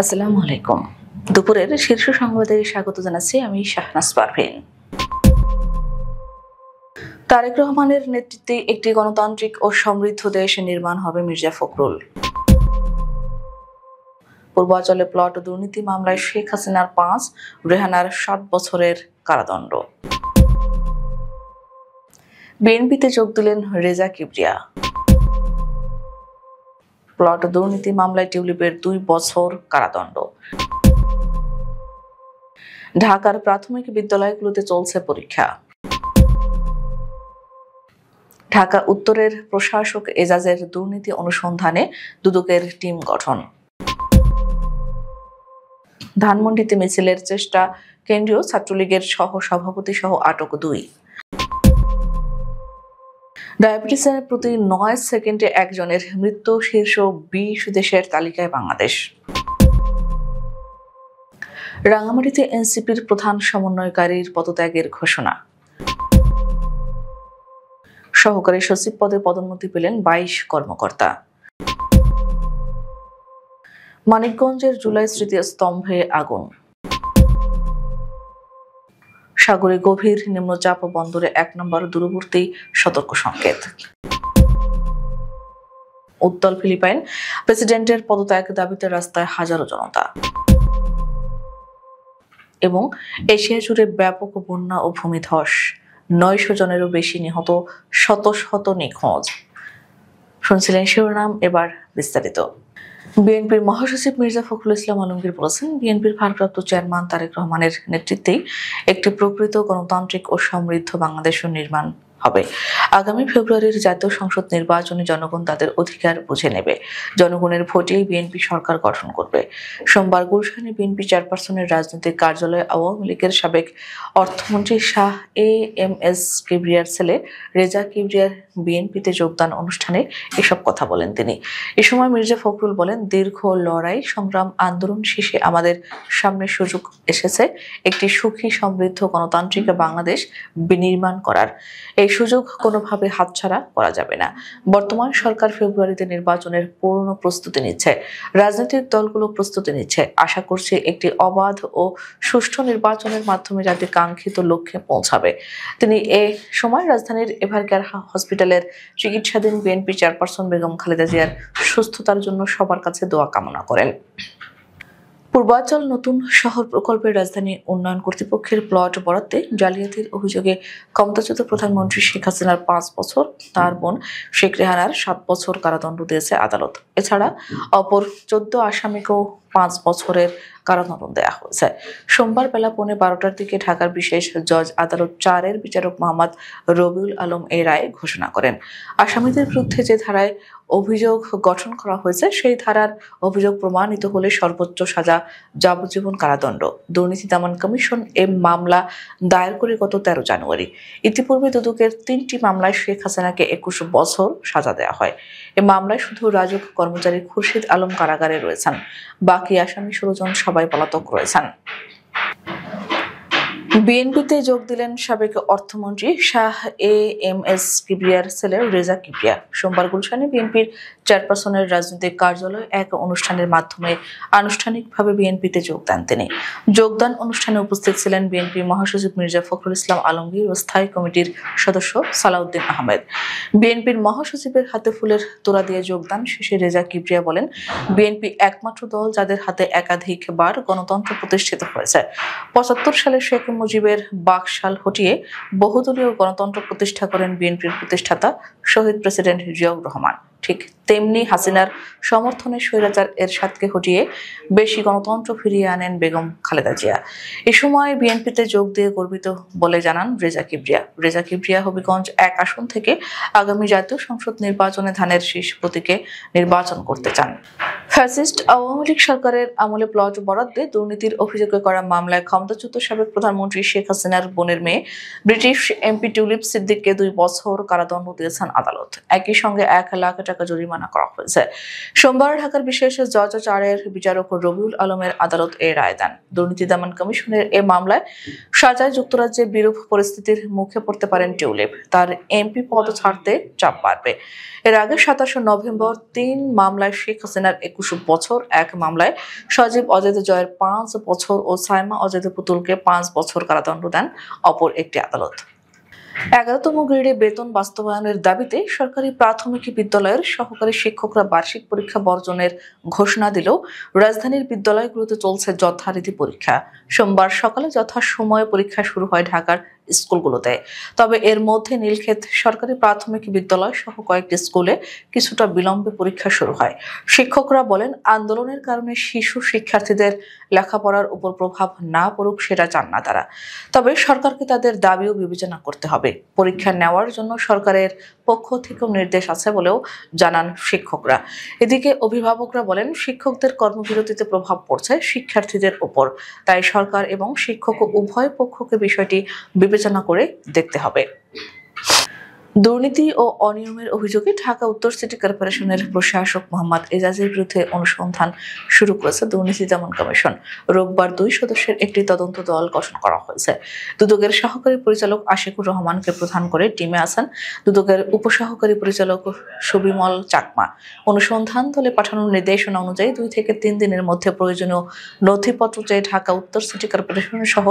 আসসালামু আলাইকুম। দুপুরের শীর্ষ সংবাদে স্বাগত জানাচ্ছি আমি শাহনাজ পারভীন। তারেক রহমানের নেতৃত্বে একটি গণতান্ত্রিক ও সমৃদ্ধ দেশ নির্মাণ হবে মির্জা ফখরুল। পূর্বাঞ্চলে প্লট দুর্নীতি মামলায় শেখ হাসিনার 5, রেহানার 7 বছরের কারাদণ্ড। বিএনপিতে যোগ দিলেন রেজা কিবরিয়া। প্লট দুর্নীতি মামলায় টিউলিপের 2 বছর কারাদণ্ড। ঢাকার প্রাথমিক বিদ্যালয়গুলোতে চলছে পরীক্ষা। ঢাকা উত্তরের প্রশাসক এজাজের দুর্নীতি অনুসন্ধানে দুদকের টিম গঠন। ধানমন্ডিতে মিছিলের চেষ্টা, কেন্দ্রীয় ছাত্রলীগের সহ-সভাপতি সহ আটক 2। ডায়াবেটিসের প্রতি 9 সেকেন্ডে একজনের মৃত্যু, শীর্ষ 20 দেশের তালিকায় বাংলাদেশ। রাঙামাটিতে এনসিপির প্রধান সমন্বয়কারীর পদত্যাগের ঘোষণা। সহকারী সচিব পদে পদোন্নতি পেলেন 22 কর্মকর্তা। মানিকগঞ্জের জুলাই স্মৃতিস্তম্ভে আগুন। সাগরে গভীর নিম্নচাপ, বন্দরে 1 নম্বর দূরবর্তী সতর্ক সংকেত। উত্তল ফিলিপাইন প্রেসিডেন্টের পদত্যাগ দাবিতে রাস্তায় হাজারো জনতা। এবং এশিয়া জুড়ে ব্যাপক বন্যা ও ভূমিধস, 900 জনেরও বেশি নিহত, শত শত নিখোঁজ। শুনছিলেন শিরোনাম, এবার বিস্তারিত। বিএনপির মহাসচিব মির্জা ফখরুল ইসলাম আলমগীর বলেছেন, বিএনপির ভারপ্রাপ্ত চেয়ারম্যান তারেক রহমানের নেতৃত্বেই একটি প্রকৃত গণতান্ত্রিক ও সমৃদ্ধ বাংলাদেশ নির্মাণ হবে। আগামী ফেব্রুয়ারির জাতীয় সংসদ নির্বাচনে জনগণ তাদের অধিকার বুঝে নেবে। জনগণের ভোটেই বিএনপি সরকার গঠন করবে। সোমবার গুলশানে বিএনপি চেয়ারপারসনের রাজনৈতিক কার্যালয়ে আওয়ামী লীগের সাবেক অর্থমন্ত্রী শাহ এ.এম.এস কিবরিয়ার ছেলে রেজা কিবরিয়ার বিএনপিতে যোগদান অনুষ্ঠানে এসব কথা বলেন তিনি। এ সময় মির্জা ফখরুল বলেন, দীর্ঘ লড়াই, সংগ্রাম, আন্দোলন শেষে আমাদের সামনে সুযোগ এসেছে একটি সুখী, সমৃদ্ধ, গণতান্ত্রিক বাংলাদেশ বিনির্মাণ করার। এই সুযোগ কোনোভাবে হাতছাড়া করা যাবে না। বর্তমান সরকার ফেব্রুয়ারিতে নির্বাচনের পূর্ণ প্রস্তুতি নিচ্ছে। রাজনৈতিক দলগুলো প্রস্তুতি নিচ্ছে। আশা করছি একটি অবাধ ও সুষ্ঠু নির্বাচনের মাধ্যমে জাতি কাঙ্ক্ষিত লক্ষ্যে পৌঁছাবে। তিনি এ সময় রাজধানীর এভারকেয়ার হসপিটালের চিকিৎসাধীন বিএনপি চেয়ারপারসন বেগম খালেদা জিয়ার সুস্থতার জন্য সবার কাছে দোয়া কামনা করেন। পূর্বাঞ্চল নতুন শহর প্রকল্পের রাজধানী উন্নয়ন কর্তৃপক্ষের প্লট বরাদ্দে জালিয়াতির অভিযোগে ক্ষমতাচ্যুত প্রধানমন্ত্রী শেখ হাসিনার 5 বছর, তার বোন শেখ রেহানার 7 বছর কারাদণ্ড দিয়েছে আদালত। এছাড়া অপর 14 আসামিকেও 5 বছরের কারাদণ্ড দেওয়া হয়েছে। সোমবার বেলা 12:15টার দিকে ঢাকার বিশেষ জজ আদালত 4-এর বিচারক মোহাম্মদ রবিউল আলম এই রায় ঘোষণা করেন। আসামিদের বিরুদ্ধে যে ধারায় অভিযোগ গঠন করা হয়েছে সেই ধারার অভিযোগ প্রমাণিত হলে সর্বোচ্চ সাজা যাবজ্জীবন কারাদণ্ড। দুর্নীতি দমন কমিশন মামলা দায়ের করে গত 13 জানুয়ারি। ইতিপূর্বে দুদকের 3টি মামলায় শেখ হাসিনাকে 21 বছর সাজা দেওয়া হয়। এ মামলায় শুধু রাজুক কর্মচারী খুরশিদ আলম কারাগারে রয়েছেন। বাকি আসামি 16 জন সবাই পলাতক রয়েছেন। বিএনপিতে যোগ দিলেন সাবেক অর্থমন্ত্রী শাহ এ.এম.এস কিবরিয়ার ছেলে রেজা কিবরিয়া। সোমবার গুলশানে বিএনপির চেয়ারপারসনের রাজনৈতিক কার্যালয়ে এক অনুষ্ঠানের মাধ্যমে আনুষ্ঠানিকভাবে বিএনপিতে যোগ দেন তিনি। যোগদান অনুষ্ঠানে উপস্থিত ছিলেন বিএনপি মহাসচিব মির্জা ফখরুল ইসলাম আলমগীর ও স্থায়ী কমিটির সদস্য সালাউদ্দিন আহমেদ। বিএনপির মহাসচিবের হাতে ফুলের তোড়া দিয়ে যোগদান শেষে রেজা কিবরিয়া বলেন, বিএনপি একমাত্র দল যাদের হাতে একাধিকবার গণতন্ত্র প্রতিষ্ঠিত হয়েছে। 75 সালে শেখ মুজিবের বাকশাল হটিয়ে বহুদলীয় গণতন্ত্র প্রতিষ্ঠা করেন বিএনপির প্রতিষ্ঠাতা শহীদ প্রেসিডেন্ট জিয়াউর রহমান। ঠিক তেমনি হাসিনার সমর্থনে স্বৈরাচার এরশাদকে হটিয়ে বেশি গণতন্ত্র ফিরিয়ে আনেন বেগম খালেদা জিয়া। এ সময় বিএনপিতে যোগ দিয়ে গর্বিত বলে জানান রেজা কিবরিয়া। রেজা কিবরিয়া হবিগঞ্জ 1 আসন থেকে আগামী জাতীয় সংসদ নির্বাচনে ধানের শীষ প্রতীকে নির্বাচন করতে চান। ফ্যাসিস্ট আওয়ামী লীগ সরকারের আমলে প্লট বরাদ্দে দুর্নীতির অভিযোগে করা মামলায় ক্ষমতাচ্যুত সাবেক প্রধানমন্ত্রী প্রধানমন্ত্রী শেখ হাসিনার বোনের মেয়ে ব্রিটিশ এমপি টিউলিপ সিদ্দিককে 2 বছর কারাদণ্ড দিয়েছেন আদালত। একই সঙ্গে 1 লাখ টাকা জরিমানা করা হয়েছে। সোমবার ঢাকার বিশেষ জজ 4-এর বিচারক রবিউল আলমের আদালত এই রায় দেন। দুর্নীতি দমন কমিশনের এ মামলায় সাজায় যুক্তরাজ্যে বিরূপ পরিস্থিতির মুখে পড়তে পারেন টিউলিপ। তার এমপি পদ ছাড়তে চাপ বাড়বে। এর আগে 27 নভেম্বর 3 মামলায় শেখ হাসিনার 21 বছর, 1 মামলায় সজীব অজেদ জয়ের 5 বছর ও সাইমা অজেদ পুতুলকে 5 বছর কারাদণ্ড দেন অপর একটি আদালত। 11তম গ্রেডে বেতন বাস্তবায়নের দাবিতে সরকারি প্রাথমিক বিদ্যালয়ের সহকারী শিক্ষকরা বার্ষিক পরীক্ষা বর্জনের ঘোষণা দিলেও রাজধানীর বিদ্যালয়গুলোতে চলছে যথারীতি পরীক্ষা। সোমবার সকালে যথাসময়ে পরীক্ষা শুরু হয় ঢাকার স্কুলগুলোতে। তবে এর মধ্যে নীলক্ষেত সরকারি প্রাথমিক বিদ্যালয় সহ কয়েকটি স্কুলে কিছুটা বিলম্বে পরীক্ষা শুরু হয়। শিক্ষকরা বলেন, আন্দোলনের কারণে শিশু শিক্ষার্থীদের লেখাপড়ার উপর প্রভাব না পড়ুক সেটা চান না তারা। তবে সরকারকে তাদের দাবিও বিবেচনা করতে হবে। পরীক্ষা নেওয়ার জন্য সরকারের পক্ষ থেকেও নির্দেশ আছে বলেও জানান শিক্ষকরা। এদিকে অভিভাবকরা বলেন, শিক্ষকদের কর্মবিরতিতে প্রভাব পড়ছে শিক্ষার্থীদের উপর। তাই সরকার এবং শিক্ষক উভয় পক্ষকে বিষয়টি বিবেচনা করে দেখতে হবে। দুর্নীতি ও অনিয়মের অভিযোগে ঢাকা উত্তর সিটি কর্পোরেশনের প্রশাসক মোহাম্মদ এজাজের বিরুদ্ধে অনুসন্ধান শুরু করেছে দুর্নীতি দমন কমিশন। রোববার 2 সদস্যের একটি তদন্ত দল গঠন করা হয়েছে। দুদকের সহকারী পরিচালক আশিকুর রহমানকে প্রধান করে টিমে আছেন দুদকের উপসহকারী পরিচালক সুবিমল চাকমা। অনুসন্ধান দলে পাঠানোর নির্দেশনা অনুযায়ী 2 থেকে 3 দিনের মধ্যে প্রয়োজনীয় নথিপত্র চেয়ে ঢাকা উত্তর সিটি কর্পোরেশন সহ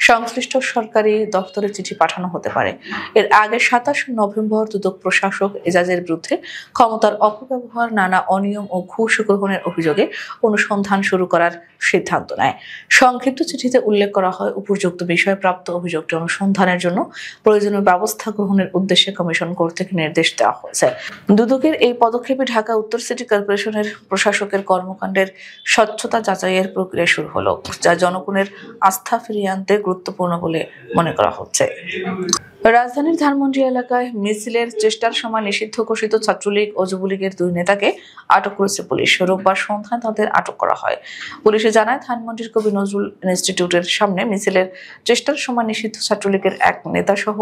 সংশ্লিষ্ট সরকারি দপ্তরে চিঠি পাঠানো হতে পারে। এর আগে 27 নভেম্বর দুদক প্রশাসক এজাজের বিরুদ্ধে ক্ষমতার অপব্যবহার, নানা অনিয়ম ও ঘুষ গ্রহণের অভিযোগে অনুসন্ধান শুরু করার সিদ্ধান্ত নেয়। সংক্ষিপ্ত চিঠিতে উল্লেখ করা হয়, উপযুক্ত বিষয়ে প্রাপ্ত অভিযোগটি অনুসন্ধানের জন্য প্রয়োজনীয় ব্যবস্থা গ্রহণের উদ্দেশ্যে কমিশন কর্তৃক নির্দেশ দেওয়া হয়েছে। দুদকের এই পদক্ষেপে ঢাকা উত্তর সিটি কর্পোরেশনের প্রশাসকের কর্মকাণ্ডের স্বচ্ছতা যাচাইয়ের প্রক্রিয়া শুরু হলো, যা জনগণের আস্থা ফিরিয়ে আনতে গুরুত্বপূর্ণ বলে মনে করা হচ্ছে। রাজধানীর ধানমন্ডি এলাকায় মিছিলের চেষ্টার সময় নিষিদ্ধ ঘোষিত ছাত্রলীগ ও যুবলীগের 2 নেতাকে আটক করেছে পুলিশ। রোববার সন্ধ্যায় তাদের আটক করা হয়। পুলিশে জানায়, ধানমন্ডির কবি নজরুল ইনস্টিটিউটের সামনে মিছিলের চেষ্টার সময় নিষিদ্ধ ছাত্রলীগের 1 নেতা সহ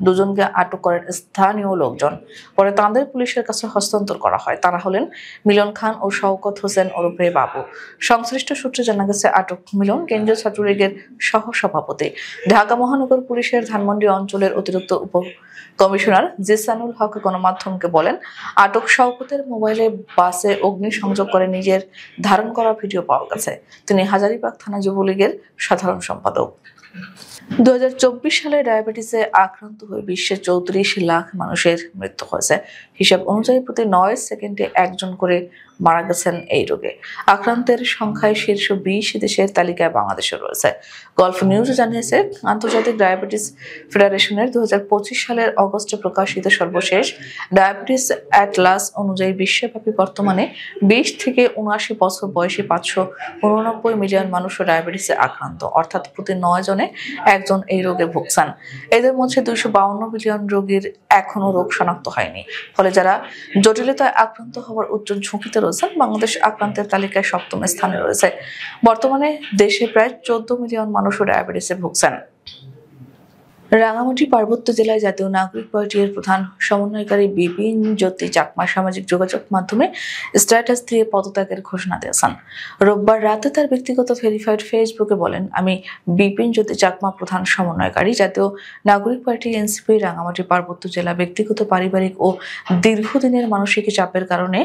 2 জনকে আটক করেন স্থানীয় লোকজন। পরে তাদের পুলিশের কাছে হস্তান্তর করা হয়। তারা হলেন মিলন খান ও শওকত হোসেন ওরফে বাবু। সংশ্লিষ্ট সূত্রে জানা গেছে, আটক মিলন কেন্দ্রীয় ছাত্রলীগের সহ সভাপতি। ঢাকা মহানগর পুলিশের ধানমন্ডি অঞ্চলের অতিরিক্ত উপ কমিশনার জিসানুল হক গণমাধ্যমকে বলেন, আটক শওকতের মোবাইলে বাসে অগ্নিসংযোগ করে নিজের ধারণ করা ভিডিও পাওয়া গেছে। তিনি হাজারীবাগ থানা যুবলীগের সাধারণ সম্পাদক। 2024 সালে ডায়াবেটিসে আক্রান্ত হয়ে বিশ্বে 34 লাখ মানুষের মৃত্যু হয়েছে। হিসাব অনুযায়ী প্রতি 9 সেকেন্ডে 1 জন করে মারা গেছেন এই রোগে। আক্রান্তের সংখ্যায় শীর্ষ 20 দেশের তালিকায় বাংলাদেশও রয়েছে। গলফ নিউজ জানিয়েছে, আন্তর্জাতিক ডায়াবেটিস ফেডারেশনের 2025 সালের অগস্টে প্রকাশিত সর্বশেষ ডায়াবেটিস অ্যাটলাস অনুযায়ী বিশ্বব্যাপী বর্তমানে 20 থেকে 79 বছর বয়সী 589 মিলিয়ন মানুষ ডায়াবেটিসে আক্রান্ত, অর্থাৎ প্রতি 9 জনে 1 জন এই রোগে ভুগছেন। এদের মধ্যে 252 মিলিয়ন রোগীর এখনো রোগ শনাক্ত হয়নি। ফলে যারা জটিলতায় আক্রান্ত হওয়ার উচ্চ ঝুঁকিতে রয়েছেন, বাংলাদেশ আক্রান্তের তালিকায় 7ম স্থানে রয়েছে। বর্তমানে দেশে প্রায় 14 মিলিয়ন মানুষ ডায়াবেটিসে ভুগছেন। রাঙামাটি পার্বত্য জেলায় জাতীয় নাগরিক পার্টির প্রধান সমন্বয়কারী বিপিন জ্যোতি চাকমা সামাজিক যোগাযোগ মাধ্যমে স্ট্যাটাস দিয়ে পদত্যাগের ঘোষণা দিয়েছেন। রোববার রাতে তার ব্যক্তিগত ভেরিফাইড ফেসবুকে বলেন, আমি বিপিন জ্যোতি চাকমা প্রধান সমন্বয়কারী জাতীয় নাগরিক পার্টি এনসিপি রাঙামাটি পার্বত্য জেলা ব্যক্তিগত, পারিবারিক ও দীর্ঘদিনের মানসিক চাপের কারণে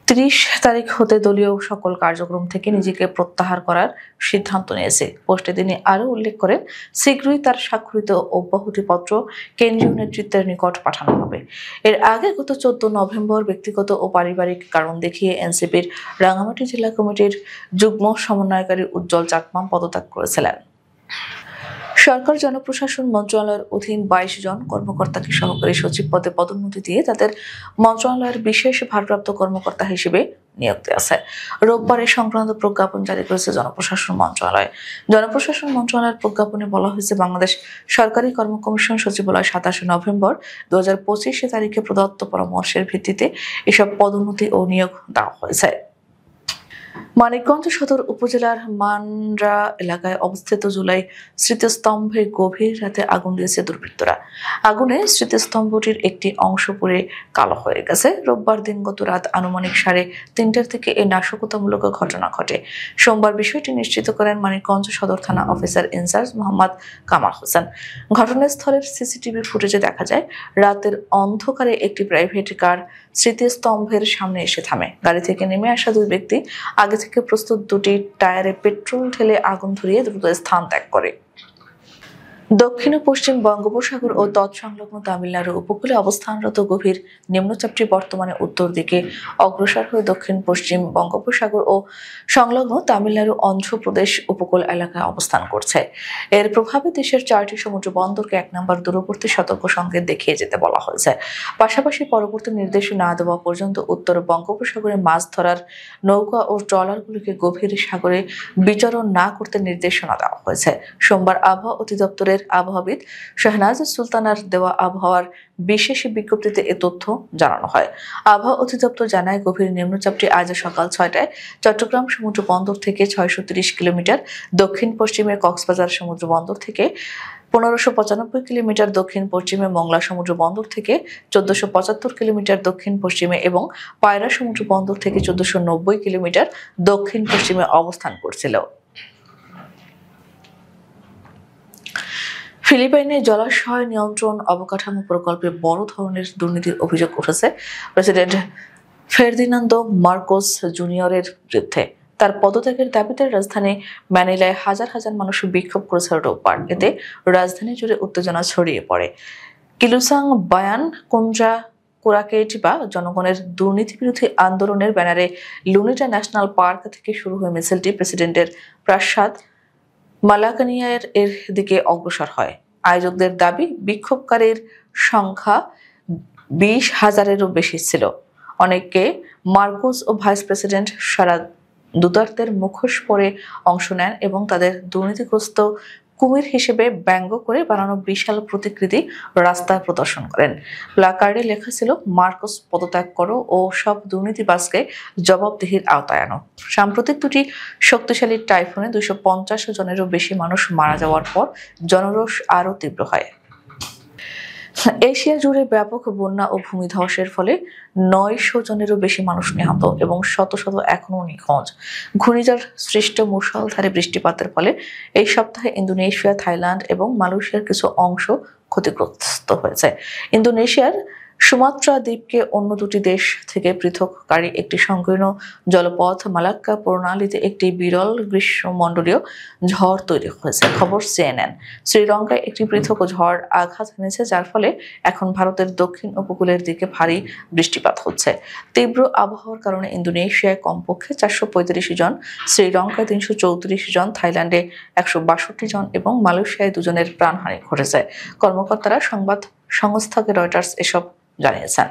30 তারিখ হতে দলীয় সকল কার্যক্রম থেকে নিজেকে প্রত্যাহার করার সিদ্ধান্ত নিয়েছে। পোস্টে তিনি আরও উল্লেখ করেন, শীঘ্রই তার স্বাক্ষরিত অব্যাহতিপত্র কেন্দ্রীয় নেতৃত্বের নিকট পাঠানো হবে। এর আগে গত 14 নভেম্বর ব্যক্তিগত ও পারিবারিক কারণ দেখিয়ে এনসিপির রাঙামাটি জেলা কমিটির যুগ্ম সমন্বয়কারী উজ্জ্বল চাকমা পদত্যাগ করেছিলেন। সরকার জনপ্রশাসন মন্ত্রণালয়ের অধীন 22 জন কর্মকর্তাকে সহকারী সচিব পদে পদোন্নতি দিয়ে তাদের মন্ত্রণালয়ের বিশেষ ভারপ্রাপ্ত কর্মকর্তা হিসেবে নিয়োগ দিয়েছে। রোববার এই সংক্রান্ত প্রজ্ঞাপন জারি করেছে জনপ্রশাসন মন্ত্রণালয়। জনপ্রশাসন মন্ত্রণালয়ের প্রজ্ঞাপনে বলা হয়েছে, বাংলাদেশ সরকারি কর্ম কমিশন সচিবালয় 27 নভেম্বর 2025 তারিখে প্রদত্ত পরামর্শের ভিত্তিতে এসব পদোন্নতি ও নিয়োগ দেওয়া হয়েছে। মানিকগঞ্জ সদর উপজেলার মানরা এলাকায় অবস্থিত জুলাই স্মৃতিস্তম্ভে গভীর রাতে আগুন দিয়েছে দুর্বৃত্তরা। আগুনে স্মৃতিস্তম্ভটির একটি অংশ পুড়ে কালো হয়ে গেছে। রোববার দিনগত রাত আনুমানিক 3:30টার দিকে এই নাশকতামূলক ঘটনা ঘটে। সোমবার বিষয়টি নিশ্চিত করেন মানিকগঞ্জ সদর থানা অফিসার ইনচার্জ মোহাম্মদ কামাল হোসেন। ঘটনাস্থলের সিসিটিভি ফুটেজে দেখা যায়, রাতের অন্ধকারে একটি প্রাইভেট কার স্মৃতিস্তম্ভের সামনে এসে থামে। গাড়ি থেকে নেমে আসা দুই ব্যক্তি আগে থেকে প্রস্তুত দুটি টায়ারে পেট্রোল ঢেলে আগুন ধরিয়ে দ্রুত স্থান ত্যাগ করে। দক্ষিণ ও পশ্চিম বঙ্গোপসাগর ও তৎসংলগ্ন তামিলনাড়ু উপকূলে অবস্থানরত গভীর নিম্নচাপটি বর্তমানে উত্তর দিকে অগ্রসর হয়ে দক্ষিণ পশ্চিম বঙ্গোপসাগর ও সংলগ্ন তামিলনাড়ু অন্ধ্রপ্রদেশ উপকূল এলাকায় অবস্থান করছে। এর প্রভাবে দেশের 4টি সমুদ্র বন্দরকে 1 নম্বর দূরবর্তী সতর্ক সংকেত দেখিয়ে যেতে বলা হয়েছে। পাশাপাশি পরবর্তী নির্দেশ না দেওয়া পর্যন্ত উত্তর বঙ্গোপসাগরে মাছ ধরার নৌকা ও ট্রলারগুলিকে গভীর সাগরে বিচরণ না করতে নির্দেশনা দেওয়া হয়েছে। সোমবার আবহাওয়া অধিদপ্তরের আবহাওয়াবিদ শাহনাজ সুলতানার দেওয়া আবহাওয়ার বিশেষ বিজ্ঞপ্তিতে এ তথ্য জানানো হয়। আবহাওয়া অধিদপ্তর জানায়, গভীর নিম্নচাপটি আজ সকাল 6টায় চট্টগ্রাম সমুদ্র বন্দর থেকে 630 কিলোমিটার দক্ষিণ পশ্চিমে, কক্সবাজার সমুদ্র বন্দর থেকে 1595 কিলোমিটার দক্ষিণ পশ্চিমে, মংলা সমুদ্র বন্দর থেকে 1475 কিলোমিটার দক্ষিণ পশ্চিমে এবং পায়রা সমুদ্র বন্দর থেকে 1490 কিলোমিটার দক্ষিণ পশ্চিমে অবস্থান করছিল। ফিলিপাইনে জলাশয় নিয়ন্ত্রণ অবকাঠামো প্রকল্পে বড় ধরনের দুর্নীতির অভিযোগ উঠেছে প্রেসিডেন্ট ফার্দিনান্দো মার্কোস জুনিয়রের বিরুদ্ধে। তার পদত্যাগের দাবিতে রাজধানী ম্যানিলায় হাজার হাজার মানুষ বিক্ষোভ করেছে রোববার। এতে রাজধানী জুড়ে উত্তেজনা ছড়িয়ে পড়ে। কিলুসাং বায়ান কুন্দ্রা কোরাকেট বা জনগণের দুর্নীতি বিরোধী আন্দোলনের ব্যানারে লুনিটা ন্যাশনাল পার্ক থেকে শুরু হয়ে মিছিলটি প্রেসিডেন্টের প্রাসাদ মালাকানিয়ার এর দিকে অগ্রসর হয়। আয়োজকদের দাবি, বিক্ষোভকারীর সংখ্যা 20,000-এরও বেশি ছিল। অনেকে মার্কোস ও ভাইস প্রেসিডেন্ট সারা দুতার্তের মুখোশ পরে অংশ নেন এবং তাদের দুর্নীতিগ্রস্ত কুমির হিসেবে ব্যঙ্গ করে বানানো বিশাল প্রতিকৃতি রাস্তায় প্রদর্শন করেন। প্লাকার্ডে লেখা ছিল, মার্কোস পদত্যাগ করো ও সব দুর্নীতিবাজকে জবাবদিহির আওতায় আনো। সাম্প্রতিক দুটি শক্তিশালী টাইফুনে 250 জনেরও বেশি মানুষ মারা যাওয়ার পর জনরোষ আরও তীব্র হয়। এশিয়া জুড়ে ব্যাপক বন্যা ও ভূমিধসের ফলে 900 জনেরও বেশি মানুষ নিহত এবং শত শত এখনও নিখোঁজ। ঘূর্ণিঝড় সৃষ্ট মুষলধারে বৃষ্টিপাতের ফলে এই সপ্তাহে ইন্দোনেশিয়া, থাইল্যান্ড এবং মালয়েশিয়ার কিছু অংশ ক্ষতিগ্রস্ত হয়েছে। ইন্দোনেশিয়ার সুমাত্রা দ্বীপকে অন্য দুটি দেশ থেকে পৃথককারী একটি সংকীর্ণ জলপথ মালাক্কা প্রণালীতে একটি বিরল গ্রীষ্মমণ্ডলীয় ঝড় তৈরি হয়েছে। খবর CNN। শ্রীলঙ্কায় একটি পৃথক ঝড় আঘাত এনেছে, যার ফলে এখন ভারতের দক্ষিণ উপকূলের দিকে ভারী বৃষ্টিপাত হচ্ছে। তীব্র আবহাওয়ার কারণে ইন্দোনেশিয়ায় কমপক্ষে 435 জন, শ্রীলঙ্কায় 334 জন, থাইল্যান্ডে 162 জন এবং মালয়েশিয়ায় 2 জনের প্রাণহানি ঘটেছে। কর্মকর্তারা সংবাদ সংস্থাকে রয়টার্স এসব জানিয়েছেন।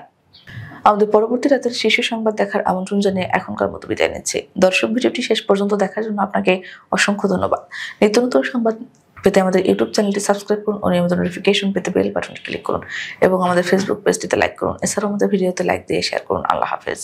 আমাদের পরবর্তী রাতের শীর্ষ সংবাদ দেখার আমন্ত্রণ জানিয়ে এখনকার মতো বিদায় নিচ্ছি। দর্শক, ভিডিওটি শেষ পর্যন্ত দেখার জন্য আপনাকে অসংখ্য ধন্যবাদ। নিত্য নতুন সংবাদ পেতে আমাদের ইউটিউব চ্যানেলটি সাবস্ক্রাইব করুন ও নিয়মিত নোটিফিকেশন পেতে বেল বাটনটি ক্লিক করুন এবং আমাদের ফেসবুক পেজটিতে লাইক করুন। এছাড়াও আমাদের ভিডিওতে লাইক দিয়ে শেয়ার করুন। আল্লাহ হাফেজ।